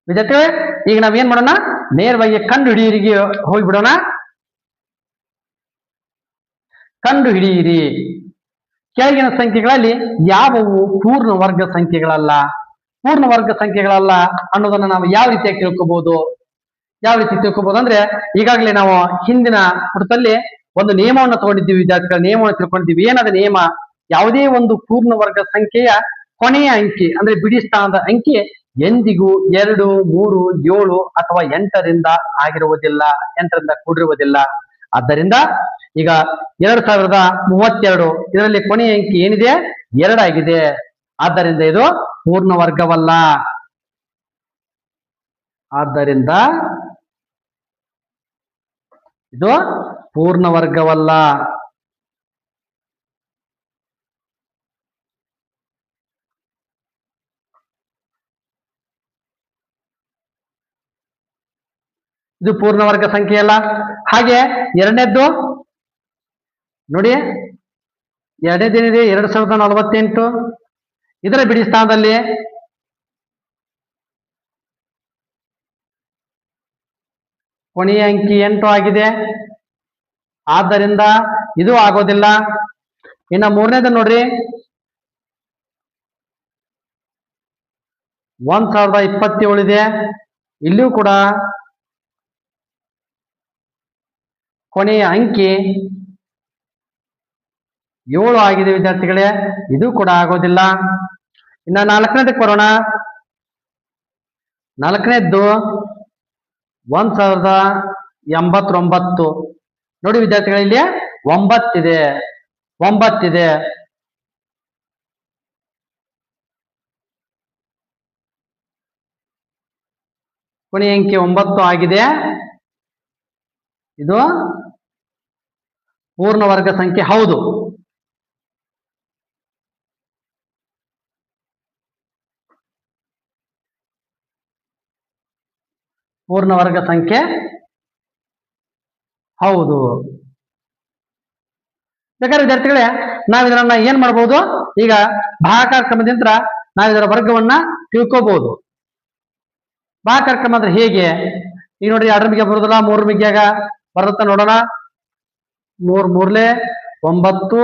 ವಿದ್ಯಾರ್ಥಿಗಳೇ, ಈಗ ನಾವೇನ್ ಮಾಡೋಣ, ನೇರವಾಗಿ ಕಂಡು ಹಿಡಿಯಿರಿಗೆ ಹೋಗ್ಬಿಡೋಣ. ಕಂಡು ಹಿಡಿಯಿರಿ. ಕೆಳಗಿನ ಸಂಖ್ಯೆಗಳಲ್ಲಿ ಯಾವುವು ಪೂರ್ಣ ವರ್ಗ ಸಂಖ್ಯೆಗಳಲ್ಲ? ಪೂರ್ಣ ವರ್ಗ ಸಂಖ್ಯೆಗಳಲ್ಲ ಅನ್ನೋದನ್ನ ನಾವು ಯಾವ ರೀತಿಯಾಗಿ ತಿಳ್ಕೊಬಹುದು? ಅಂದ್ರೆ ಈಗಾಗಲೇ ನಾವು ಹಿಂದಿನ ಪುಟದಲ್ಲಿ ಒಂದು ನಿಯಮವನ್ನು ತಗೊಂಡಿದ್ದೀವಿ ವಿದ್ಯಾರ್ಥಿಗಳ. ನಿಯಮವನ್ನು ತಿಳ್ಕೊಂಡಿದ್ದೀವಿ. ಏನದ ನಿಯಮ? ಯಾವುದೇ ಒಂದು ಪೂರ್ಣ ವರ್ಗ ಸಂಖ್ಯೆಯ ಕೊನೆಯ ಅಂಕಿ ಅಂದ್ರೆ ಬಿಡಿ ಸ್ಥಾನದ ಅಂಕಿ ಎಂದಿಗೂ 2, 3, 7 ಅಥವಾ 8ರಿಂದ ಆಗಿರುವುದಿಲ್ಲ, 8ರಿಂದ ಕೂಡಿರುವುದಿಲ್ಲ. ಆದ್ದರಿಂದ ಈಗ 2032 ಇದರಲ್ಲಿ ಕೊನೆಯ ಅಂಕಿ ಏನಿದೆ? 2 ಆಗಿದೆ. ಆದ್ದರಿಂದ ಇದು ಪೂರ್ಣ ವರ್ಗವಲ್ಲ. ಆದ್ದರಿಂದ ಇದು ಪೂರ್ಣ ವರ್ಗವಲ್ಲ. ಇದು ಪೂರ್ಣ ವರ್ಗ ಸಂಖ್ಯೆ ಅಲ್ಲ. ಹಾಗೆ ಎರಡನೇದ್ದು ನೋಡಿ, ಎರಡನೇದೇನಿದೆ? 2048 ಇದರ ಬಿಡಿ ಸ್ಥಾನದಲ್ಲಿ ಕೊನೆಯ ಅಂಕಿ 8 ಆಗಿದೆ. ಆದ್ದರಿಂದ ಇದು ಆಗೋದಿಲ್ಲ. ಇನ್ನು ಮೂರನೇದು ನೋಡ್ರಿ, 1027 ಇದೆ. ಇಲ್ಲಿಯೂ ಕೂಡ ಕೊನೆಯ ಅಂಕಿ 7 ಆಗಿದೆ ವಿದ್ಯಾರ್ಥಿಗಳೇ. ಇದು ಕೂಡ ಆಗೋದಿಲ್ಲ. ಇನ್ನ ನಾಲ್ಕನೇದಕ್ಕೆ ಬರೋಣ. ನಾಲ್ಕನೇದ್ದು 1089 ನೋಡಿ ವಿದ್ಯಾರ್ಥಿಗಳು, ಇಲ್ಲಿ 9 ಇದೆ. 9 ಇದೆ. ಕೊನೆಯ ಅಂಕಿ 9 ಆಗಿದೆ. ಇದು ಪೂರ್ಣ ವರ್ಗ ಸಂಖ್ಯೆ ಹೌದು. ಪೂರ್ಣ ವರ್ಗ ಸಂಖ್ಯೆ ಹೌದು. ಬೇಕಾದ್ರೆ ವಿದ್ಯಾರ್ಥಿಗಳೇ, ನಾವು ಇದನ್ನ ಏನ್ ಮಾಡಬಹುದು? ಈಗ ಭಾಗಾಕಾರ ಕ್ರಮದಿಂದ ನಾವು ಇದರ ವರ್ಗವನ್ನ ತಿಳ್ಕೋಬಹುದು. ಭಾಗಾಕಾರ ಕ್ರಮ ಅಂದ್ರೆ ಹೇಗೆ? ಈಗ ನೋಡ್ರಿ, 2 ಮಿಗೆ ಬರುದಿಲ್ಲ, 3 ಮಿಗ್ಯಾಗ ಬರುತ್ತ ನೋಡೋಣ. 3 3 9,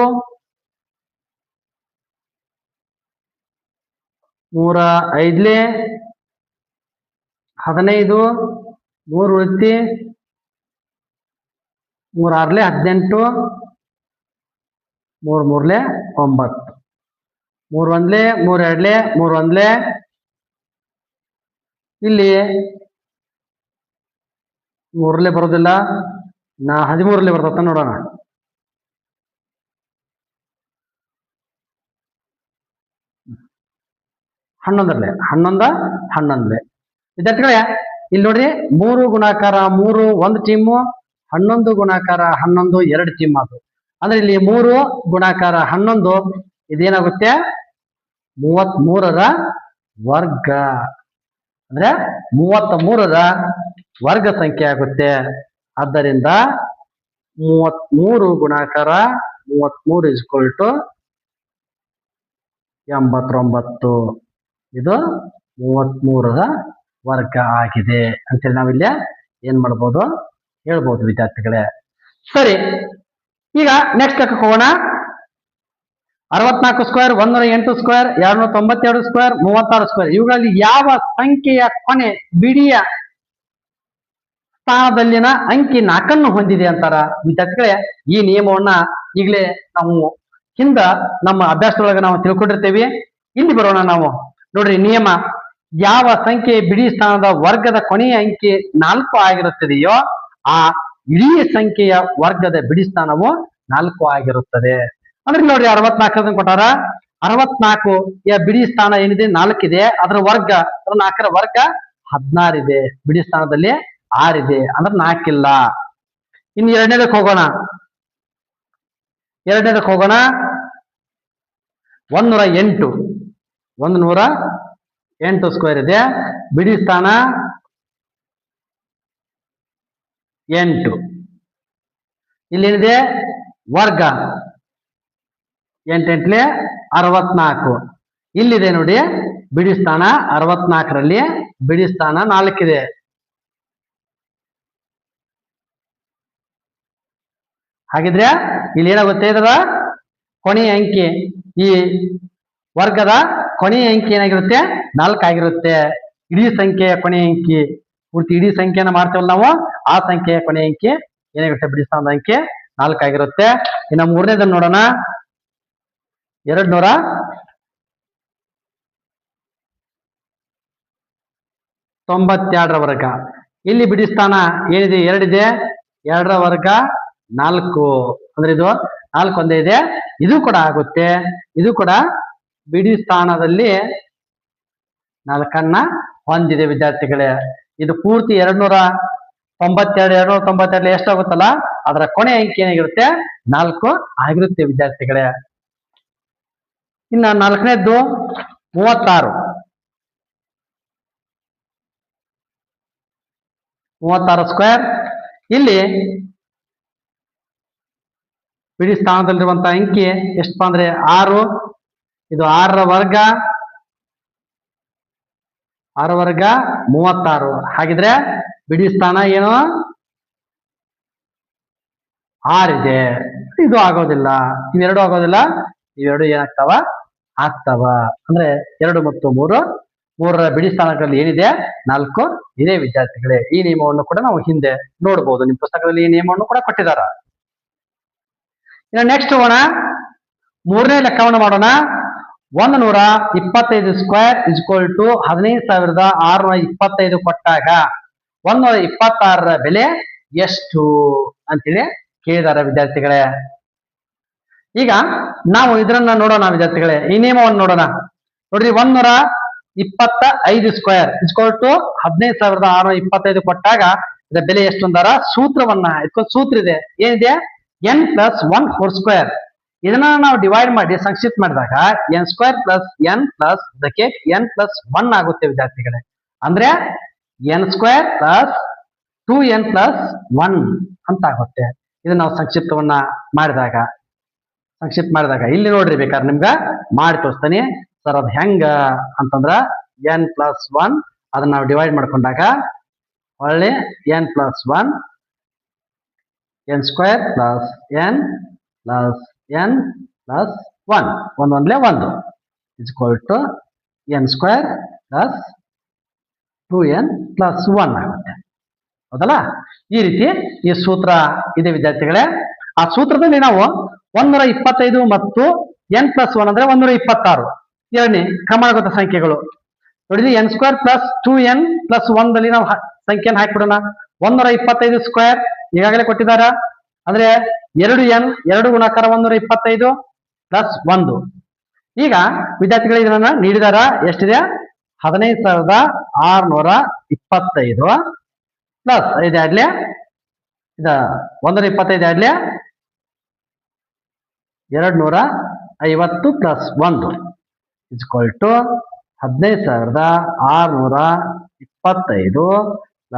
3 5 15, 3 ಉಳಿತಿ, 3 6 18, 3 3 9, 3 1 3 2 3 1 ಇಲ್ಲಿ 3 ಬರೋದಿಲ್ಲ. 13 ಬರ್ತತ್ತ ನೋಡೋಣ. 11 11 ವಿದ್ಯಾರ್ಥಿಗಳೇ, ಇಲ್ಲಿ ನೋಡ್ರಿ, 3 ಗುಣಾಕಾರ 3 1 ಟೀಮು, 11 ಗುಣಾಕಾರ 11 2 ಟೀಮ್ ಅದು. ಅಂದ್ರೆ ಇಲ್ಲಿ 3 ಗುಣಾಕಾರ 11 ಇದೇನಾಗುತ್ತೆ? 33ರ ವರ್ಗ. ಅಂದ್ರೆ 33ರ ವರ್ಗ ಸಂಖ್ಯೆ ಆಗುತ್ತೆ. ಆದ್ದರಿಂದ 33 ಗುಣಾಕಾರ 33 = 89. ಇದು 33ರ ವರ್ಗ ಆಗಿದೆ ಅಂತೇಳಿ ನಾವಿಲ್ಲಿ ಏನ್ ಮಾಡ್ಬೋದು? ಹೇಳ್ಬೋದು ವಿದ್ಯಾರ್ಥಿಗಳೇ. ಸರಿ, ಈಗ ನೆಕ್ಸ್ಟ್ ಲೆಕ್ಕಕ್ಕೆ ಹೋಗೋಣ. 64 ಸ್ಕ್ವೇರ್, 108 ಸ್ಕ್ವೇರ್, 292 ಸ್ಕ್ವೇರ್, 36 ಸ್ಕ್ವೇರ್ ಇವುಗಳಲ್ಲಿ ಯಾವ ಸಂಖ್ಯೆಯ ಕೊನೆ ಬಿಡಿಯ ಸ್ಥಾನದಲ್ಲಿನ ಅಂಕಿ 4 ಹೊಂದಿದೆ ಅಂತಾರ ವಿದ್ಯಾರ್ಥಿಗಳೇ. ಈ ನಿಯಮವನ್ನ ಈಗಲೇ ನಾವು ಹಿಂದ ನಮ್ಮ ಅಭ್ಯಾಸದೊಳಗೆ ನಾವು ತಿಳ್ಕೊಂಡಿರ್ತೇವೆ. ಇಲ್ಲಿ ಬರೋಣ ನಾವು. ನೋಡ್ರಿ, ನಿಯಮ: ಯಾವ ಸಂಖ್ಯೆ ಬಿಡಿ ಸ್ಥಾನದ ವರ್ಗದ ಕೊನೆಯ ಅಂಕಿ 4 ಆಗಿರುತ್ತದೆಯೋ ಆ ಇಡೀ ಸಂಖ್ಯೆಯ ವರ್ಗದ ಬಿಡಿ ಸ್ಥಾನವು 4 ಆಗಿರುತ್ತದೆ. ಅಂದ್ರೆ ನೋಡ್ರಿ, 64 ಕೊಟ್ಟಾರ. 64 ಬಿಡಿ ಸ್ಥಾನ ಏನಿದೆ? 4 ಇದೆ. ಅದರ ವರ್ಗ 4ರ ವರ್ಗ 16 ಇದೆ. ಬಿಡಿ ಸ್ಥಾನದಲ್ಲಿ 6 ಇದೆ. ಅಂದ್ರೆ 4 ಇಲ್ಲ. ಇನ್ನು ಎರಡನೇದಕ್ಕೆ ಹೋಗೋಣ. 108 ಸ್ಕ್ವೇರ್ ಇದೆ. ಬಿಡಿ ಸ್ಥಾನ 8. ಇಲ್ಲೇನಿದೆ? ವರ್ಗ 8 8 64. ಇಲ್ಲಿದೆ ನೋಡಿ ಬಿಡಿ ಸ್ಥಾನ 64ರಲ್ಲಿ ಬಿಡಿ ಸ್ಥಾನ 4 ಇದೆ. ಹಾಗಿದ್ರೆ ಇಲ್ಲಿ ಏನಾಗುತ್ತೆ, ಇದರ ಕೊನೆಯ ಅಂಕಿ, ಈ ವರ್ಗದ ಕೊನೆಯ ಅಂಕಿ ಏನಾಗಿರುತ್ತೆ, 4 ಆಗಿರುತ್ತೆ. ಇಡೀ ಸಂಖ್ಯೆಯ ಕೊನೆಯ ಅಂಕಿ, ಪೂರ್ತಿ ಇಡೀ ಸಂಖ್ಯೆಯನ್ನು ಮಾಡ್ತೇವಲ್ಲ ನಾವು, ಆ ಸಂಖ್ಯೆಯ ಕೊನೆಯ ಅಂಕಿ ಏನಾಗಿರುತ್ತೆ, ಬಿಡಿ ಸ್ಥಾನದ ಅಂಕಿ 4 ಆಗಿರುತ್ತೆ. ಇನ್ನು ಮೂರನೇದನ್ನು ನೋಡೋಣ. 292ರ ವರ್ಗ. ಇಲ್ಲಿ ಬಿಡಿ ಸ್ಥಾನ ಏನಿದೆ, 2 ಇದೆ. 2ರ ವರ್ಗ 4, ಅಂದ್ರೆ ಇದು 4 ಒಂದೇ ಇದೆ. ಇದು ಕೂಡ ಆಗುತ್ತೆ. ಇದು ಕೂಡ ಬಿಡಿ ಸ್ಥಾನದಲ್ಲಿ 4 ಹೊಂದಿದೆ ವಿದ್ಯಾರ್ಥಿಗಳೇ. ಇದು ಪೂರ್ತಿ 292 ಎಷ್ಟಾಗುತ್ತಲ್ಲ, ಅದರ ಕೊನೆ ಅಂಕಿ ಏನಾಗಿರುತ್ತೆ, 4 ಆಗಿರುತ್ತೆ ವಿದ್ಯಾರ್ಥಿಗಳೇ. ಇನ್ನ 4ನೇದ್ದು 36. 36 ಸ್ಕ್ವೇರ್. ಇಲ್ಲಿ ಬಿಡಿ ಸ್ಥಾನದಲ್ಲಿರುವಂತಹ ಅಂಕಿ ಎಷ್ಟಪ್ಪ ಅಂದ್ರೆ 6. ಇದು 6ರ ವರ್ಗ 36. ಹಾಗಿದ್ರೆ ಬಿಡಿ ಸ್ಥಾನ ಏನು, 6 ಇದೆ. ಇದು ಆಗೋದಿಲ್ಲ, ಇವೆರಡು ಆಗೋದಿಲ್ಲ. ಇವೆರಡು ಏನಾಗ್ತಾವ, ಆಗ್ತಾವ. ಅಂದ್ರೆ 2 ಮತ್ತು 3, 3ರ ಬಿಡಿ ಸ್ಥಾನಗಳಲ್ಲಿ ಏನಿದೆ, 4 ಇದೆ ವಿದ್ಯಾರ್ಥಿಗಳೇ. ಈ ನಿಯಮವನ್ನು ಕೂಡ ನಾವು ಹಿಂದೆ ನೋಡಬಹುದು, ನಿಮ್ಮ ಪುಸ್ತಕದಲ್ಲಿ ಈ ನಿಯಮವನ್ನು ಕೂಡ ಕೊಟ್ಟಿದ್ದಾರೆ. ಇನ್ನು ನೆಕ್ಸ್ಟ್ ಹೋಗೋಣ, 3ನೇ ಲೆಕ್ಕವನ್ನು ಮಾಡೋಣ. 125 ಸ್ಕ್ವೇರ್ ಇಸ್ಕ್ವಲ್ ಟು 15,625 ಕೊಟ್ಟಾಗ 126ರ ಬೆಲೆ ಎಷ್ಟು ಅಂತೇಳಿ ಕೇಳಿದಾರೆ ವಿದ್ಯಾರ್ಥಿಗಳೇ. ಈಗ ನಾವು ಇದನ್ನ ನೋಡೋಣ ವಿದ್ಯಾರ್ಥಿಗಳೇ, ಈ ನಿಯಮವನ್ನು ನೋಡೋಣ. ನೋಡ್ರಿ, 125 ಸ್ಕ್ವೇರ್ ಇಸ್ಕ್ವಲ್ ಟು 15,625 ಕೊಟ್ಟಾಗ ಇದರ ಬೆಲೆ ಎಷ್ಟು ಅಂದಾರ, ಸೂತ್ರವನ್ನ ಸೂತ್ರ ಇದೆ, ಏನಿದೆ, n+1 ಇದನ್ನ ನಾವು ಡಿವೈಡ್ ಮಾಡಿ ಸಂಕ್ಷಿಪ್ತ ಮಾಡಿದಾಗ n² + n ಪ್ಲಸ್ n+1 ಆಗುತ್ತೆ ವಿದ್ಯಾರ್ಥಿಗಳೇ. ಅಂದ್ರೆ n² + 2n+1 ಅಂತ ಆಗುತ್ತೆ. ಇದನ್ನ ನಾವು ಸಂಕ್ಷಿಪ್ತ ಮಾಡಿದಾಗ ಇಲ್ಲಿ ನೋಡ್ರಿ, ಬೇಕಾದ್ರೆ ನಿಮ್ಗ ಮಾಡಿ ತೋರಿಸ್ತಾನೆ ಸರ್. ಅದು ಹೆಂಗ ಅಂತಂದ್ರ n+1 ಅದನ್ನ ನಾವು ಡಿವೈಡ್ ಮಾಡ್ಕೊಂಡಾಗ ಒಳ್ಳೆ n+1 n² + n + n+1 ಒಂದೊಂದ್ಲೆ 1 = n² + 2n+1 ಆಗುತ್ತೆ. ಹೌದಲ್ಲ? ಈ ರೀತಿ ಈ ಸೂತ್ರ ಇದೆ ವಿದ್ಯಾರ್ಥಿಗಳೇ. ಆ ಸೂತ್ರದಲ್ಲಿ ನಾವು 125 ಮತ್ತು n+1 ಅಂದ್ರೆ 126 ಎರಡನೇ ಕ್ರಮಾನುಗತ ಸಂಖ್ಯೆಗಳು. ನೋಡಿದ್ರಿ, n² + 2n+1 ದಲ್ಲಿ ನಾವು ಸಂಖ್ಯೆಯನ್ನು ಹಾಕಿಬಿಡೋಣ. 125 ಸ್ಕ್ವೇರ್ ಈಗಾಗಲೇ ಕೊಟ್ಟಿದ್ದಾರ, ಅಂದ್ರೆ 2n 2 ಗುಣಾಕಾರ 125 + 1. ಈಗ ವಿದ್ಯಾರ್ಥಿಗಳು ಇದನ್ನ ನೀಡಿದಾರ, ಎಷ್ಟಿದೆ, 15,625 ಪ್ಲಸ್ 5 ಆಡ್ಲೆ, 125 ಆಡ್ಲೆ 250 + 1 = 15,625 +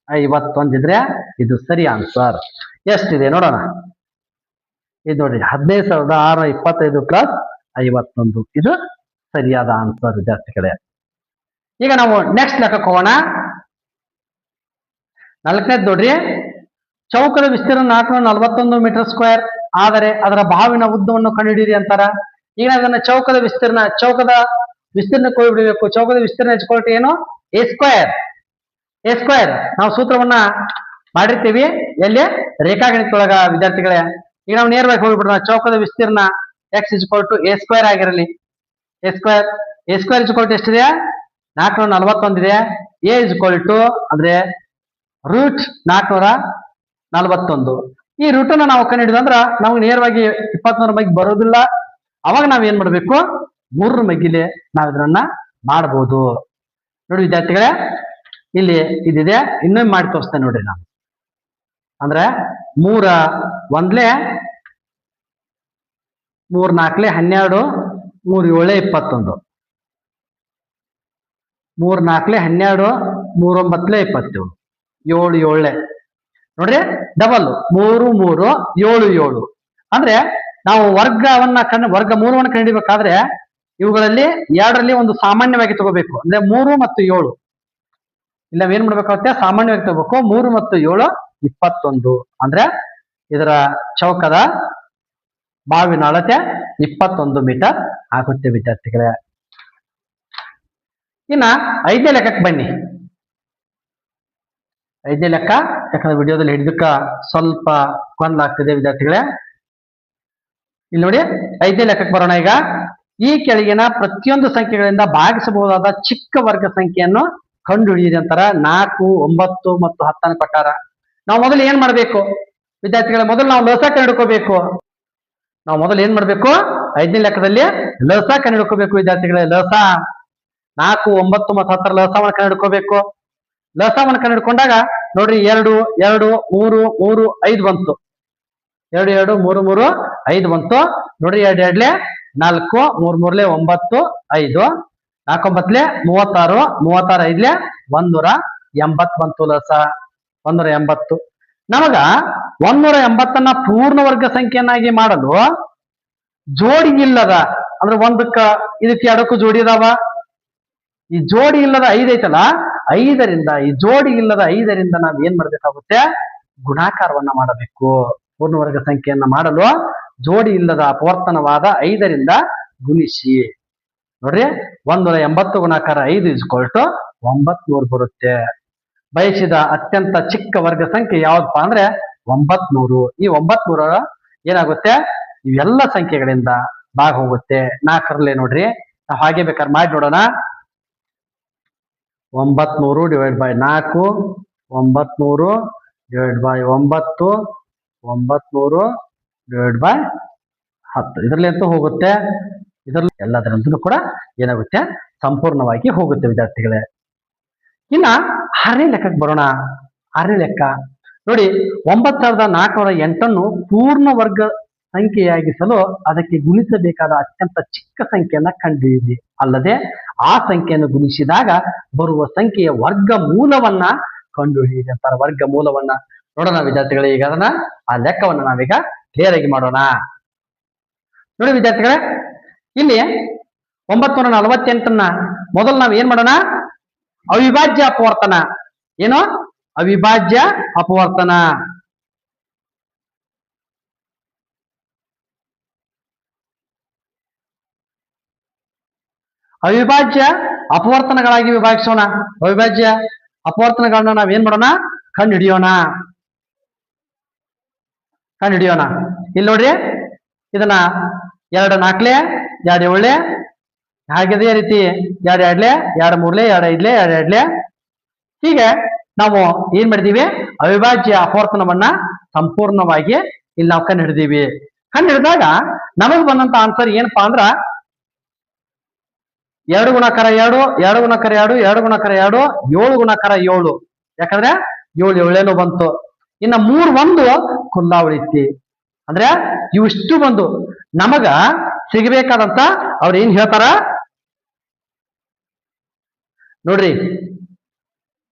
251 ಇದ್ರೆ ಇದು ಸರಿ ಆನ್ಸರ್. ಎಷ್ಟಿದೆ ನೋಡೋಣ. ಇದು ನೋಡಿ, 15,625 + 51 ಇದು ಸರಿಯಾದ ಆನ್ಸರ್ ವಿದ್ಯಾರ್ಥಿಗಳೇ. ಈಗ ನಾವು ನೆಕ್ಸ್ಟ್ ಲೆಕ್ಕಕ್ಕೆ ಹೋಗೋಣ. 4ನೇದು ನೋಡ್ರಿ, ಚೌಕದ ವಿಸ್ತೀರ್ಣ 441 ಮೀಟರ್ ಸ್ಕ್ವೇರ್ ಆದರೆ ಅದರ ಬಾವಿನ ಉದ್ದವನ್ನು ಕಂಡುಹಿಡಿಯಿರಿ ಅಂತಾರ. ಈಗ ಅದನ್ನ ಚೌಕದ ವಿಸ್ತೀರ್ಣಕ್ಕೆ ಹೋಗ್ಬಿಡ್ಬೇಕು. ಚೌಕದ ವಿಸ್ತೀರ್ಣ = ಏನು, a². ನಾವು ಸೂತ್ರವನ್ನ ಮಾಡಿರ್ತೀವಿ ಎಲ್ಲಿ, ರೇಖಾಗಣಿತದೊಳಗ ವಿದ್ಯಾರ್ಥಿಗಳೇ. ಈಗ ನಾವು ನೇರವಾಗಿ ಹೋಗ್ಬಿಡೋಣ. ಚೌಕದ ವಿಸ್ತೀರ್ಣ x = a² ಆಗಿರಲಿ. a² = ಎಷ್ಟಿದೆ, 441 ಇದೆ. a ಅಂದ್ರೆ √441. ಈ ರೂಟನ್ನ ನಾವು ಕಂಡುಹಿಡಿದಂದ್ರ ನಮ್ಗೆ ನೇರವಾಗಿ 23ರ ಮಗ್ಗಿ ಬರೋದಿಲ್ಲ. ಅವಾಗ ನಾವ್ ಏನ್ ಮಾಡ್ಬೇಕು, 3ರ ಮಗ್ಗಿಲೆ ನಾವ್ ಇದನ್ನ ಮಾಡಬಹುದು. ನೋಡಿ ವಿದ್ಯಾರ್ಥಿಗಳೇ, ಇಲ್ಲಿ ಇದಿದೆ, ಇನ್ನೊಮ್ಮೆ ಮಾಡಿ ತೋರಿಸ್ತೇನೆ ನೋಡ್ರಿ. ನಾನು ಅಂದ್ರೆ 3 1 3 4 12 3 7 21 3 4 12 3 9 27 7 7 ನೋಡ್ರಿ, ಡಬಲ್ 3 3 7 7. ಅಂದ್ರೆ ನಾವು ವರ್ಗ ಮೂಲವನ್ನು ಕಂಡುಹಿಡಿಬೇಕಾದ್ರೆ ಇವುಗಳಲ್ಲಿ ಎರಡರಲ್ಲಿ ಒಂದು ಸಾಮಾನ್ಯವಾಗಿ ತಗೋಬೇಕು. ಅಂದ್ರೆ 3 ಮತ್ತು 7. ಇಲ್ಲ ಏನ್ ಮಾಡ್ಬೇಕಾಗುತ್ತೆ, ಸಾಮಾನ್ಯವಾಗಿ ತಗೋಬೇಕು. 3 ಮತ್ತು 7 21. ಅಂದ್ರೆ ಇದರ ಚೌಕದ ಬಾವಿನ ಅಳತೆ 21 ಮೀಟರ್ ಆಗುತ್ತೆ ವಿದ್ಯಾರ್ಥಿಗಳೇ. ಇನ್ನ 5ನೇ ಲೆಕ್ಕಕ್ಕೆ ಬನ್ನಿ. 5ನೇ ಲೆಕ್ಕ, ಯಾಕಂದ್ರೆ ವಿಡಿಯೋದಲ್ಲಿ ಹಿಡಿದಕ್ಕ ಸ್ವಲ್ಪ ಗೊಂದಲ ಆಗ್ತಿದೆ ವಿದ್ಯಾರ್ಥಿಗಳೇ. ಇಲ್ಲಿ ನೋಡಿ 5ನೇ ಲೆಕ್ಕಕ್ಕೆ ಬರೋಣ. ಈಗ ಈ ಕೆಳಗಿನ ಪ್ರತಿಯೊಂದು ಸಂಖ್ಯೆಗಳಿಂದ ಭಾಗಿಸಬಹುದಾದ ಚಿಕ್ಕ ವರ್ಗ ಸಂಖ್ಯೆಯನ್ನು ಕಂಡು ಹಿಡಿಯಿರಿ ಅಂತಾರ. 4, 9 ಮತ್ತು 10 ಕೊಟ್ಟಾರ. ನಾವು ಮೊದಲು ಏನ್ ಮಾಡ್ಬೇಕು ವಿದ್ಯಾರ್ಥಿಗಳೇ, ಮೊದಲು ನಾವು ಲಸ ಕಂಡುಹಿಡ್ಕೋಬೇಕು. ನಾವು ಮೊದಲು ಏನ್ ಮಾಡ್ಬೇಕು, 5ನೇ ಲೆಕ್ಕದಲ್ಲಿ ಲಸ ಕಂಡುಹಿಡ್ಕೋಬೇಕು ವಿದ್ಯಾರ್ಥಿಗಳೇ. ಲಸ 4, 9 ಮತ್ತು 10 ಲಸವನ್ನು ಕಂಡುಹಿಡ್ಕೋಬೇಕು. ಲಸವನ್ನು ಕಂಡುಹಿಡ್ಕೊಂಡಾಗ ನೋಡ್ರಿ 2, 2, 3, 3, 5 ಬಂತು. 2, 2, 3, 3, 5 ಬಂತು. ನೋಡ್ರಿ 2, 2 4, 3, 3 9, 5, 4 9 36, 36 5 180 ಬಂತು ಲಸ. 180. ನಮಗ 180 ಪೂರ್ಣ ವರ್ಗ ಸಂಖ್ಯೆಯನ್ನಾಗಿ ಮಾಡಲು ಜೋಡಿ ಇಲ್ಲದ, ಅಂದ್ರೆ ಒಂದಕ್ಕ ಇದಕ್ಕೆ ಎರಡಕ್ಕೂ ಜೋಡಿ ಇದಾವ. ಈ ಜೋಡಿ ಇಲ್ಲದ 5 ಐತಲ್ಲ, 5ರಿಂದ ಈ ಜೋಡಿ ಇಲ್ಲದ 5ರಿಂದ ನಾವ್ ಏನ್ ಮಾಡ್ಬೇಕಾಗುತ್ತೆ, ಗುಣಾಕಾರವನ್ನ ಮಾಡಬೇಕು. ಪೂರ್ಣವರ್ಗ ಸಂಖ್ಯೆಯನ್ನ ಮಾಡಲು ಜೋಡಿ ಇಲ್ಲದ ಅಪವರ್ತನವಾದ 5ರಿಂದ ಗುಣಿಸಿ. ನೋಡ್ರಿ 180 ಗುಣಾಕಾರ 5 = 900 ಬರುತ್ತೆ. ಬಯಸಿದ ಅತ್ಯಂತ ಚಿಕ್ಕ ವರ್ಗ ಸಂಖ್ಯೆ ಯಾವ್ದಪ್ಪ ಅಂದ್ರೆ 900. ಈ 900 ಏನಾಗುತ್ತೆ, ಇವೆಲ್ಲ ಸಂಖ್ಯೆಗಳಿಂದ ಭಾಗ ಹೋಗುತ್ತೆ. 4ರಲ್ಲಿ ನೋಡ್ರಿ, ನಾವು ಹಾಗೆ ಬೇಕಾದ್ರೆ ಮಾಡಿ ನೋಡೋಣ. 900 / 4, 900 / 9, 900 / 10. ಇದರಲ್ಲಿ ಅಂತೂ ಹೋಗುತ್ತೆ. ಇದರಲ್ಲಿ ಎಲ್ಲದರಂತೂ ಕೂಡ ಏನಾಗುತ್ತೆ, ಸಂಪೂರ್ಣವಾಗಿ ಹೋಗುತ್ತೆ ವಿದ್ಯಾರ್ಥಿಗಳೇ. ಇನ್ನ 6ನೇ ಲೆಕ್ಕಕ್ಕೆ ಬರೋಣ. 6ನೇ ಲೆಕ್ಕ ನೋಡಿ, 9408 ಪೂರ್ಣ ವರ್ಗ ಸಂಖ್ಯೆಯಾಗಿಸಲು ಅದಕ್ಕೆ ಗುಣಿಸಬೇಕಾದ ಅತ್ಯಂತ ಚಿಕ್ಕ ಸಂಖ್ಯೆಯನ್ನ ಕಂಡುಹಿಡಿಯಿರಿ. ಅಲ್ಲದೆ ಆ ಸಂಖ್ಯೆಯನ್ನು ಗುಣಿಸಿದಾಗ ಬರುವ ಸಂಖ್ಯೆಯ ವರ್ಗ ಮೂಲವನ್ನ ಕಂಡುಹಿಡಿಯಿರಿ ಅಂತಾರೆ. ವರ್ಗ ಮೂಲವನ್ನ ನೋಡೋಣ ವಿದ್ಯಾರ್ಥಿಗಳೇ. ಈಗ ಅದನ್ನ ಆ ಲೆಕ್ಕವನ್ನ ನಾವೀಗ ಕ್ಲಿಯರ್ ಆಗಿ ಮಾಡೋಣ. ನೋಡಿ ವಿದ್ಯಾರ್ಥಿಗಳೇ, ಇಲ್ಲಿ 948 ಮೊದಲು ನಾವ್ ಏನ್ ಮಾಡೋಣ, ಅವಿಭಾಜ್ಯ ಅಪವರ್ತನ. ಏನು ಅವಿಭಾಜ್ಯ ಅಪವರ್ತನ. ಅವಿಭಾಜ್ಯ ಅಪವರ್ತನಗಳಾಗಿ ವಿಭಾಗಿಸೋಣ. ಅವಿಭಾಜ್ಯ ಅಪವರ್ತನಗಳನ್ನ ನಾವೇನ್ ಮಾಡೋಣ, ಕಂಡು ಹಿಡಿಯೋಣ. ಇಲ್ಲಿ ನೋಡ್ರಿ, ಇದನ್ನ 2 4, 2 7, ಹಾಗೆ ರೀತಿ 2 2, 2 3, 2 5, 2 2. ಹೀಗೆ ನಾವು ಏನ್ ಮಾಡಿದೀವಿ, ಅವಿಭಾಜ್ಯ ಅಪವರ್ತನವನ್ನ ಸಂಪೂರ್ಣವಾಗಿ ಇಲ್ಲಿ ನಾವು ಕಂಡು ಹಿಡಿದೀವಿ. ಕಂಡು ಹಿಡಿದಾಗ ನಮಗೆ ಬಂದಂತ ಆನ್ಸರ್ ಏನಪ್ಪಾ ಅಂದ್ರ 2 ಗುಣಾಕಾರ 2, 2 ಗುಣಾಕಾರ 2, 2 ಗುಣಾಕಾರ 2, 7 ಗುಣಾಕಾರ 7. ಯಾಕಂದ್ರೆ 7 7 ಬಂತು. ಇನ್ನ 3 1 ಕುಲ್ಲ ಉಳಿತಿ. ಅಂದ್ರೆ ಇವಿಷ್ಟು ಬಂದು ನಮಗ ಸಿಗಬೇಕಾದಂತ ಅವ್ರು ಏನ್ ಹೇಳ್ತಾರ ನೋಡ್ರಿ,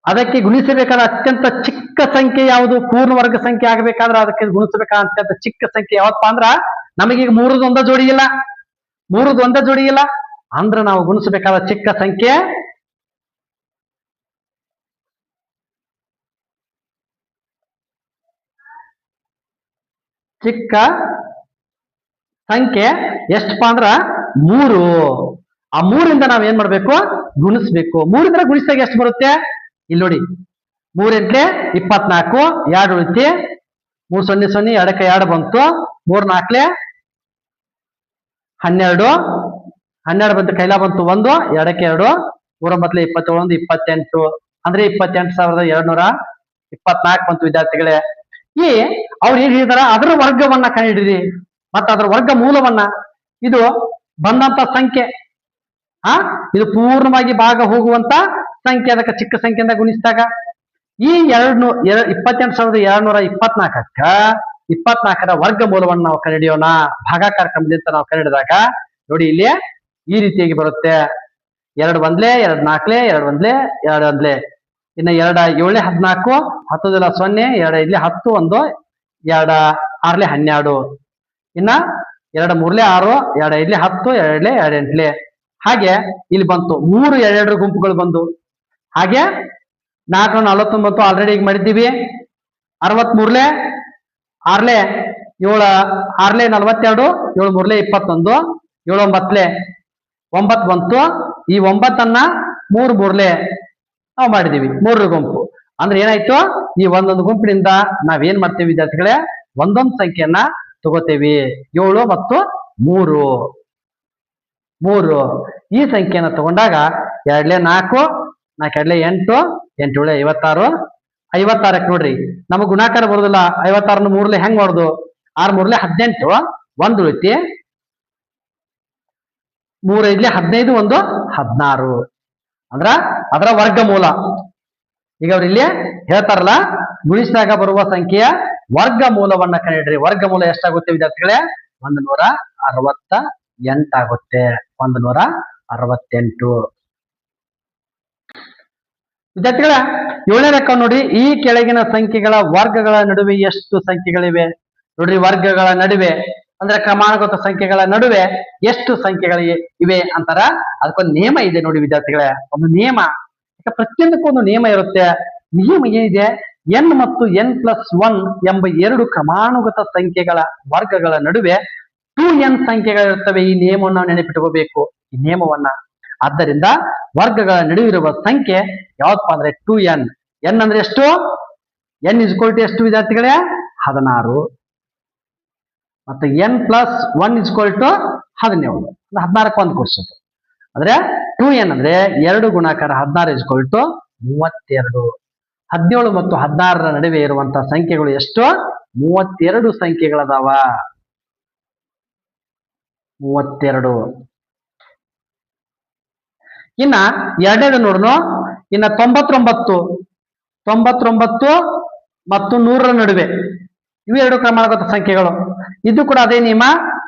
ಅದಕ್ಕೆ ಗುಣಿಸಬೇಕಾದ ಅತ್ಯಂತ ಚಿಕ್ಕ ಸಂಖ್ಯೆ ಯಾವುದು, ಪೂರ್ಣ ವರ್ಗ ಸಂಖ್ಯೆ ಆಗಬೇಕಾದ್ರೆ ಅದಕ್ಕೆ ಗುಣಿಸಬೇಕಾದ ಅತ್ಯಂತ ಚಿಕ್ಕ ಸಂಖ್ಯೆ ಯಾವತ್ತಪ್ಪ ಅಂದ್ರ ನಮಗೀಗ 3ದು ಒಂದ ಜೋಡಿ ಇಲ್ಲ. 3ದು ಒಂದ ಜೋಡಿ ಇಲ್ಲ ಅಂದ್ರೆ ನಾವು ಗುಣಿಸಬೇಕಾದ ಚಿಕ್ಕ ಸಂಖ್ಯೆ ಎಷ್ಟಪ್ಪ ಅಂದ್ರ 3. ಆ 3ರಿಂದ ನಾವ್ ಏನ್ ಮಾಡ್ಬೇಕು, ಗುಣಿಸ್ಬೇಕು. 3ರಿಂದ ಗುಣಿಸಿದಾಗ ಎಷ್ಟು ಬರುತ್ತೆ, ಇಲ್ಲಿ ನೋಡಿ, 3 8 24, 2 ಉಳಿತಿ, 3 0 0, 2 2 ಬಂತು, 3 4 12, 12 ಬಂತು, ಕೈಲಾ ಬಂತು 1, 2 2, 3 9 21, 28. ಅಂದ್ರೆ 28,224 ಬಂತು ವಿದ್ಯಾರ್ಥಿಗಳೇ. ಈ ಅವ್ರು ಏನ್ ಹೇಳಿದಾರ, ಅದರ ವರ್ಗವನ್ನ ಕಂಡುಹಿಡಿರಿ ಮತ್ತು ಅದರ ವರ್ಗ ಮೂಲವನ್ನ. ಇದು ಬಂದಂತ ಸಂಖ್ಯೆ, ಇದು ಪೂರ್ಣವಾಗಿ ಭಾಗ ಹೋಗುವಂತ ಸಂಖ್ಯೆ. ಅದಕ್ಕೆ ಚಿಕ್ಕ ಸಂಖ್ಯೆಯಿಂದ ಗುಣಿಸಿದಾಗ ಈ 28,224ಕ್ಕ 24ರ ವರ್ಗ ಮೂಲವನ್ನು ನಾವು ಕಂಡುಹಿಡಿಯೋಣ. ಭಾಗಾಕಾರ ಕ್ರಮದಿಂದ ನಾವು ಕಂಡುಹಿಡಿದಾಗ ನೋಡಿ, ಇಲ್ಲಿ ಈ ರೀತಿಯಾಗಿ ಬರುತ್ತೆ. 2 1, 2 4, 2 1, 2 1. ಇನ್ನು 2 7 14, 10 0, 2 5 10, 1 2 6 12. ಇನ್ನ 2 3 6, 2 5 10, 2 2 2 8. ಹಾಗೆ ಇಲ್ಲಿ ಬಂತು 3 ಎರಡೆರಡು ಗುಂಪುಗಳು ಬಂದು, ಹಾಗೆ 449 ಆಲ್ರೆಡಿ ಈಗ ಮಾಡಿದ್ದೀವಿ. 63 6 7 6 42 7 3 21 7 9 9 ಬಂತು. ಈ 9ಅನ್ನ 3 3 ನಾವು ಮಾಡಿದೀವಿ 3 ಗುಂಪು. ಅಂದ್ರೆ ಏನಾಯ್ತು, ಈ ಒಂದೊಂದು ಗುಂಪಿನಿಂದ ನಾವೇನ್ ಮಾಡ್ತೇವೆ ವಿದ್ಯಾರ್ಥಿಗಳೇ, ಒಂದೊಂದು ಸಂಖ್ಯೆಯನ್ನ ತಗೋತೇವಿ. 7 ಮತ್ತು 3 ಈ ಸಂಖ್ಯೆಯನ್ನ ತಗೊಂಡಾಗ 2 4 4 8 8 56 56ಕ್ಕೆ ನೋಡ್ರಿ ನಮಗ್ ಗುಣಾಕಾರ ಬರುದಿಲ್ಲ. 56 3 ಹೆಂಗ್ ಮಾಡುದು, 6 3 18 1 ಉಳಿತಿ, 3 5 15 1 16 ಅಂದ್ರ ಅದರ ವರ್ಗಮೂಲ. ಈಗ ಅವ್ರು ಇಲ್ಲಿ ಹೇಳ್ತಾರಲ್ಲ, ಗುಣಿಸಿದಾಗ ಬರುವ ಸಂಖ್ಯೆಯ ವರ್ಗಮೂಲವನ್ನ ಕಂಡಿಡ್ರಿ. ವರ್ಗಮೂಲ ಎಷ್ಟಾಗುತ್ತೆ ವಿದ್ಯಾರ್ಥಿಗಳೇ, 168 ಆಗುತ್ತೆ. 168 ವಿದ್ಯಾರ್ಥಿಗಳ 7ನೇ ಲೆಕ್ಕ ನೋಡಿ. ಈ ಕೆಳಗಿನ ಸಂಖ್ಯೆಗಳ ವರ್ಗಗಳ ನಡುವೆ ಎಷ್ಟು ಸಂಖ್ಯೆಗಳಿವೆ? ನೋಡ್ರಿ, ವರ್ಗಗಳ ನಡುವೆ ಅಂದ್ರೆ ಕ್ರಮಾನುಗತ ಸಂಖ್ಯೆಗಳ ನಡುವೆ ಎಷ್ಟು ಸಂಖ್ಯೆಗಳಿಗೆ ಇವೆ ಅಂತಾರ. ಅದಕ್ಕೊಂದು ನಿಯಮ ಇದೆ ನೋಡಿ ವಿದ್ಯಾರ್ಥಿಗಳೇ, ಒಂದು ನಿಯಮ. ಪ್ರತಿಯೊಂದಕ್ಕೂ ಒಂದು ನಿಯಮ ಇರುತ್ತೆ. ನಿಯಮ ಏನಿದೆ, n ಮತ್ತು n+1 ಎಂಬ 2 ಕ್ರಮಾನುಗತ ಸಂಖ್ಯೆಗಳ ವರ್ಗಗಳ ನಡುವೆ 2n ಸಂಖ್ಯೆಗಳಿರ್ತವೆ. ಈ ನಿಯಮವನ್ನು ನಾವು ನೆನಪಿಟ್ಕೋಬೇಕು, ಈ ನಿಯಮವನ್ನ. ಆದ್ದರಿಂದ ವರ್ಗಗಳ ನಡುವೆ ಇರುವ ಸಂಖ್ಯೆ ಯಾವತ್ತಪ್ಪ ಅಂದ್ರೆ 2n. n ಅಂದ್ರೆ ಎಷ್ಟು? n = ಎಷ್ಟು ವಿದ್ಯಾರ್ಥಿಗಳೇ? 16. ಮತ್ತು n+1 = 17. 16ಕ್ಕೆ 1 ಕೂಡಿಸೋದು ಅಂದ್ರೆ 2n ಅಂದ್ರೆ 2 ಗುಣಾಕಾರ 16 = 32. 17 ಮತ್ತು 16ರ ನಡುವೆ ಇರುವಂತಹ ಸಂಖ್ಯೆಗಳು ಎಷ್ಟು? 32 ಸಂಖ್ಯೆಗಳದಾವ. 32. ಇನ್ನ ಎರಡನೇದು ನೋಡೋಣ. ಇನ್ನ 99 ಮತ್ತು 100ರ ನಡುವೆ ಇವು 2 ಕ್ರಮಾನುಗತ ಸಂಖ್ಯೆಗಳು. ಇದು ಕೂಡ ಅದೇ ನಿಯಮ.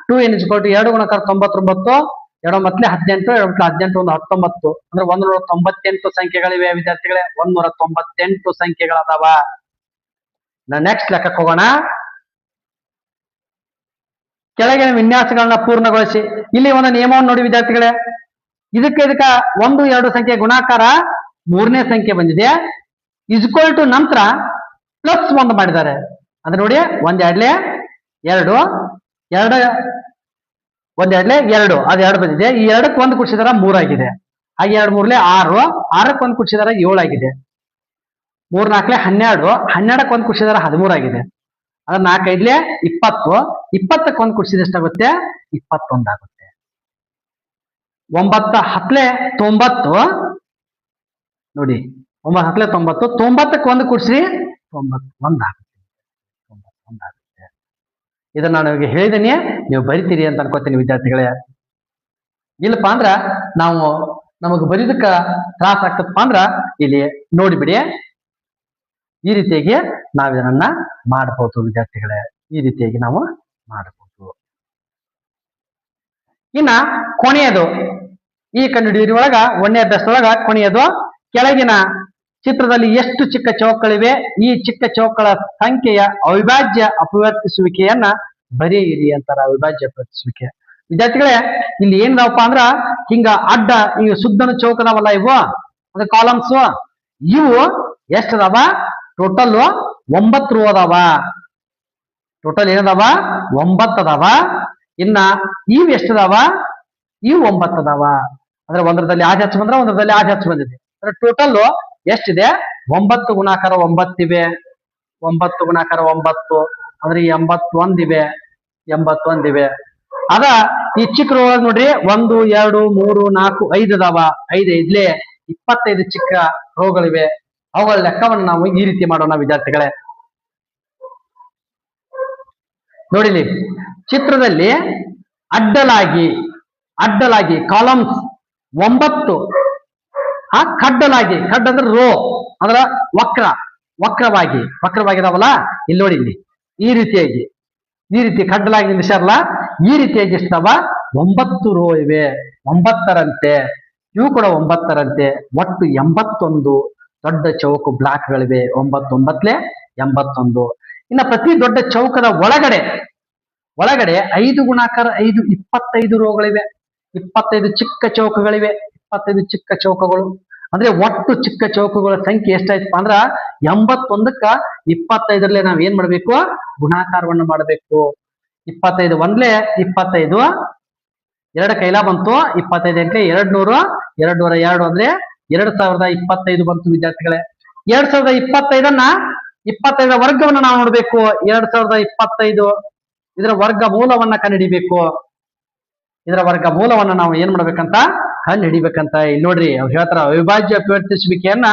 2n = 2 ಗುಣಾಕಾರ 99 2 ಮತ್ಲೆ 18 2 ಮತ್ಲೆ 18 1 19 ಅಂದ್ರೆ 198 ಸಂಖ್ಯೆಗಳಿವೆ ವಿದ್ಯಾರ್ಥಿಗಳೇ. 198 ಸಂಖ್ಯೆಗಳದಾವ. ನೆಕ್ಸ್ಟ್ ಲೆಕ್ಕಕ್ಕೆ ಹೋಗೋಣ. ಕೆಳಗಿನ ವಿನ್ಯಾಸಗಳನ್ನ ಪೂರ್ಣಗೊಳಿಸಿ. ಇಲ್ಲಿ ಒಂದು ನಿಯಮವನ್ನು ನೋಡಿ ವಿದ್ಯಾರ್ಥಿಗಳೇ, ಇದಕ್ಕೆ 1 2 ಸಂಖ್ಯೆ ಗುಣಾಕಾರ 3ನೇ ಸಂಖ್ಯೆ ಬಂದಿದೆ, = ನಂತರ +1 ಮಾಡಿದ್ದಾರೆ. ಅಂದ್ರೆ ನೋಡಿ, 1 2 2 2 1 2 2 ಅದು 2 ಬಂದಿದೆ. ಈ 2ಕ್ಕೆ 1 ಕೂಡಿಸಿದಾರ 3 ಆಗಿದೆ. ಹಾಗೆ 2 3 6 6ಕ್ಕೆ 1 ಕೂಡಿಸಿದಾರ 7 ಆಗಿದೆ. 3 4 12 12ಕ್ಕೆ 1 ಕೂಡಿಸಿದಾರ 13 ಆಗಿದೆ. ಅದ್ರ 4 5 20 20ಕ್ಕೆ 1 ಕೂಡಿಸಿದ ಎಷ್ಟಾಗುತ್ತೆ? 21 ಆಗುತ್ತೆ. 9 10 90 ನೋಡಿ, 9 10 90 90ಕ್ಕೆ 1 ಕೂಡಿಸಿ 91 ಆಗುತ್ತೆ. 91 ಆಗುತ್ತೆ. ಇದನ್ನ ನಾನು ನಿಮಗೆ ಹೇಳಿದೀನಿ, ನೀವು ಬರಿತೀರಿ ಅಂತ ಅನ್ಕೋತೀನಿ ವಿದ್ಯಾರ್ಥಿಗಳೇ. ಇಲ್ಲಪ್ಪ ಅಂದ್ರ ನಮಗೆ ಬರೀದಕ್ಕ ತ್ರಾಸ ಆಗ್ತದಪ್ಪ ಅಂದ್ರ ಇಲ್ಲಿ ನೋಡಿಬಿಡಿ. ಈ ರೀತಿಯಾಗಿ ನಾವು ಇದನ್ನ ಮಾಡಬಹುದು ವಿದ್ಯಾರ್ಥಿಗಳೇ. ಈ ರೀತಿಯಾಗಿ ನಾವು ಮಾಡಬಹುದು. ಇನ್ನ ಕೊನೆಯದು ಈ ಕಂಡುಹಿಡಿಯುವ ಒಳಗ 1ನೇ ಅಭ್ಯಾಸದೊಳಗ ಕೊನೆಯದು, ಕೆಳಗಿನ ಚಿತ್ರದಲ್ಲಿ ಎಷ್ಟು ಚಿಕ್ಕ ಚೌಕಗಳಿವೆ? ಈ ಚಿಕ್ಕ ಚೌಕಗಳ ಸಂಖ್ಯೆಯ ಅವಿಭಾಜ್ಯ ಅಪವರ್ತಿಸುವಿಕೆಯನ್ನ ಬರೆಯಿರಿ ಅಂತಾರ. ಅವಿಭಾಜ್ಯ ಅಪವರ್ತಿಸುವಿಕೆ ವಿದ್ಯಾರ್ಥಿಗಳೇ, ಇಲ್ಲಿ ಏನಿದಾವಪ್ಪ ಅಂದ್ರ ಹಿಂಗ ಅಡ್ಡ ಈ ಸುದ್ದನ ಚೌಕದವಲ್ಲ ಇವು, ಅಂದ್ರೆ ಕಾಲಮ್ಸ್. ಇವು ಎಷ್ಟದಾವ? ಟೋಟಲ್ 9 ರೋ ಅದಾವ. ಟೋಟಲ್ ಏನದಾವ? 9 ಅದಾವ. ಇನ್ನ ಇವು ಎಷ್ಟದಾವ? ಇವು 9 ಅದಾವ. ಅಂದ್ರೆ ಒಂದರದಲ್ಲಿ ಆಚೆ ಹಚ್ಚ ಬಂದ್ರೆ ಒಂದರದಲ್ಲಿ ಆಚೆ ಹಚ್ಚ ಬಂದಿದೆ. ಅಂದ್ರೆ ಟೋಟಲ್ ಎಷ್ಟಿದೆ? 9 ಗುಣಾಕಾರ 9 ಇವೆ. 9 ಗುಣಾಕಾರ 9 ಅಂದ್ರೆ 81 ಇವೆ. 81 ಇವೆ. ಅದ ಈ ಚಿಕ್ಕ ರೋ ನೋಡ್ರಿ, 1 2 3 4 5 ಅದಾವ. 5 5 25 ಚಿಕ್ಕ ರೋಗಳಿವೆ. ಅವುಗಳ ಲೆಕ್ಕವನ್ನು ನಾವು ಈ ರೀತಿ ಮಾಡೋಣ ವಿದ್ಯಾರ್ಥಿಗಳೇ. ನೋಡಿಲಿ, ಚಿತ್ರದಲ್ಲಿ ಅಡ್ಡಲಾಗಿ ಕಾಲಮ್ಸ್ 9, ಕಡ್ಡಲಾಗಿ, ಕಡ್ಡ ಅಂದ್ರೆ ರೋ ಅಂದ್ರ ವಕ್ರವಾಗಿದಾವಲ್ಲ, ಇಲ್ಲಿ ನೋಡಿ, ಇಲ್ಲಿ ಈ ರೀತಿ ಕಡ್ಡಲಾಗಿ ನಿಲ್ಲಿಸಾರಲ್ಲ, ಈ ರೀತಿಯಾಗಿ ಎಷ್ಟಾವ? 9 ರೋ ಇವೆ. 9ರಂತೆ ಇವು ಕೂಡ 9ರಂತೆ. ಒಟ್ಟು 81 ದೊಡ್ಡ ಚೌಕ ಬ್ಲಾಕ್ಗಳಿವೆ. 9 9 81. ಇನ್ನ ಪ್ರತಿ ದೊಡ್ಡ ಚೌಕದ ಒಳಗಡೆ 5 ಗುಣಾಕಾರ 5 25 ರೋಗಳಿವೆ. 25 ಚಿಕ್ಕ ಚೌಕಗಳಿವೆ. 25 ಚಿಕ್ಕ ಚೌಕಗಳು ಅಂದ್ರೆ ಒಟ್ಟು ಚಿಕ್ಕ ಚೌಕಗಳ ಸಂಖ್ಯೆ ಎಷ್ಟಾಯ್ತಪ್ಪ ಅಂದ್ರ 81ಕ್ಕ 25ರಲ್ಲಿ ನಾವ್ ಏನ್ ಮಾಡ್ಬೇಕು? ಗುಣಾಕಾರವನ್ನು ಮಾಡಬೇಕು. 25 ಒಂದ್ಲೆ 25, ಎರಡು ಕೈಲ ಬಂತು. 25 ಅಂಕೆ 200, 202 ಅಂದ್ರೆ 2025 ಬಂತು ವಿದ್ಯಾರ್ಥಿಗಳೇ. 2025 25ರ ವರ್ಗವನ್ನು ನಾವು ನೋಡ್ಬೇಕು. 2025 ಇದರ ವರ್ಗ ಮೂಲವನ್ನ ಕಂಡುಹಿಡಿಬೇಕು. ಇದರ ವರ್ಗ ಮೂಲವನ್ನ ನಾವು ಏನ್ ಮಾಡ್ಬೇಕಂತ ಕಂಡು ಹಿಡಿಬೇಕಂತ. ಇಲ್ಲಿ ನೋಡ್ರಿ ಅವ್ರು ಹೇಳ್ತಾರ, ಅವಿಭಾಜ್ಯ ಅಪವರ್ತಿಸುವಿಕೆಯನ್ನ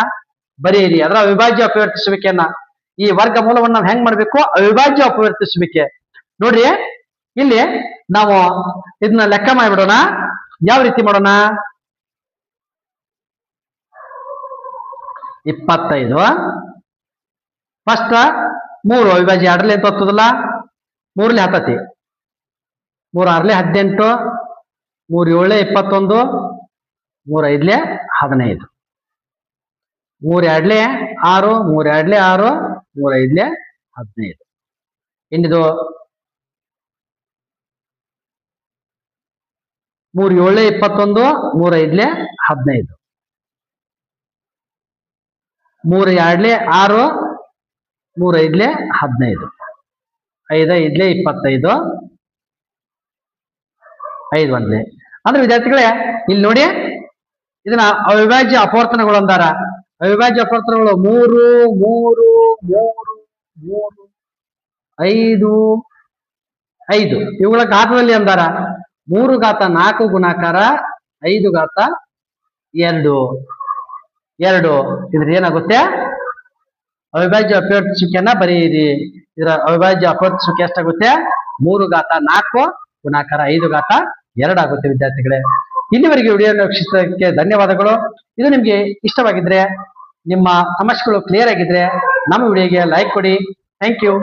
ಬರೆಯಿರಿ. ಅದರ ಅವಿಭಾಜ್ಯ ಅಪವರ್ತಿಸುವಿಕೆಯನ್ನ, ಈ ವರ್ಗ ಮೂಲವನ್ನ ನಾವು ಹೆಂಗ್ ಮಾಡ್ಬೇಕು? ಅವಿಭಾಜ್ಯ ಅಪವರ್ತಿಸುವಿಕೆ. ನೋಡ್ರಿ ಇಲ್ಲಿ ನಾವು ಇದನ್ನ ಲೆಕ್ಕ ಮಾಡಿಬಿಡೋಣ. ಯಾವ ರೀತಿ ಮಾಡೋಣ? 25 ಫಸ್ಟ್ 3 ಅವಿಭಾಜ್ಯ 2ರಲ್ಲಿ ಅಂತ ಹೋಗ್ತದಲ್ಲ, 3ರಲ್ಲಿ 10, 3 6ರಲ್ಲಿ 18, 3 7ರಲ್ಲಿ 21, 3 5ರಲ್ಲಿ 15, 3 2ರಲ್ಲಿ 6, 3 2ರಲ್ಲಿ 6, 3 5ರಲ್ಲಿ 15. ಇನ್ನಿದು 3 7ರಲ್ಲಿ 21, 3 5ರಲ್ಲಿ 15, 3 2ರಲ್ಲಿ 6, 3 5ರಲ್ಲಿ 15, 5 5ರಲ್ಲಿ 25, 5 1ರಲ್ಲಿ. ಅಂದ್ರೆ ವಿದ್ಯಾರ್ಥಿಗಳೇ ಇಲ್ಲಿ ನೋಡಿ, ಇದನ್ನ ಅವಿಭಾಜ್ಯ ಅಪವರ್ತನಗಳು ಅಂದಾರ. ಅವಿಭಾಜ್ಯ ಅಪವರ್ತನಗಳು 3 3 3 3 5 5 ಇವುಗಳ ಘಾತದಲ್ಲಿ ಅಂದಾರ. 3 ಘಾತ 4 ಗುಣಾಕಾರ 5 ಘಾತ 2 2. ಇದ್ರ ಏನಾಗುತ್ತೆ? ಅವಿಭಾಜ್ಯ ಅಪವರ್ತಿಸುವಿಕೆಯನ್ನ ಬರೆಯಿರಿ. ಇದರ ಅವಿಭಾಜ್ಯ ಅಪವರ್ತಿಸುವಿಕೆ ಎಷ್ಟಾಗುತ್ತೆ? 3 ಘಾತ 4 ಗುಣಾಕಾರ 5 ಘಾತ 2 ಆಗುತ್ತೆ ವಿದ್ಯಾರ್ಥಿಗಳೇ. ಇಲ್ಲಿವರೆಗೆ ವಿಡಿಯೋನ ವೀಕ್ಷಿಸೋದಕ್ಕೆ ಧನ್ಯವಾದಗಳು. ಇದು ನಿಮ್ಗೆ ಇಷ್ಟವಾಗಿದ್ರೆ, ನಿಮ್ಮ ಸಮಸ್ಯೆಗಳು ಕ್ಲಿಯರ್ ಆಗಿದ್ರೆ ನಮ್ಮ ವಿಡಿಯೋಗೆ ಲೈಕ್ ಕೊಡಿ. Thank you.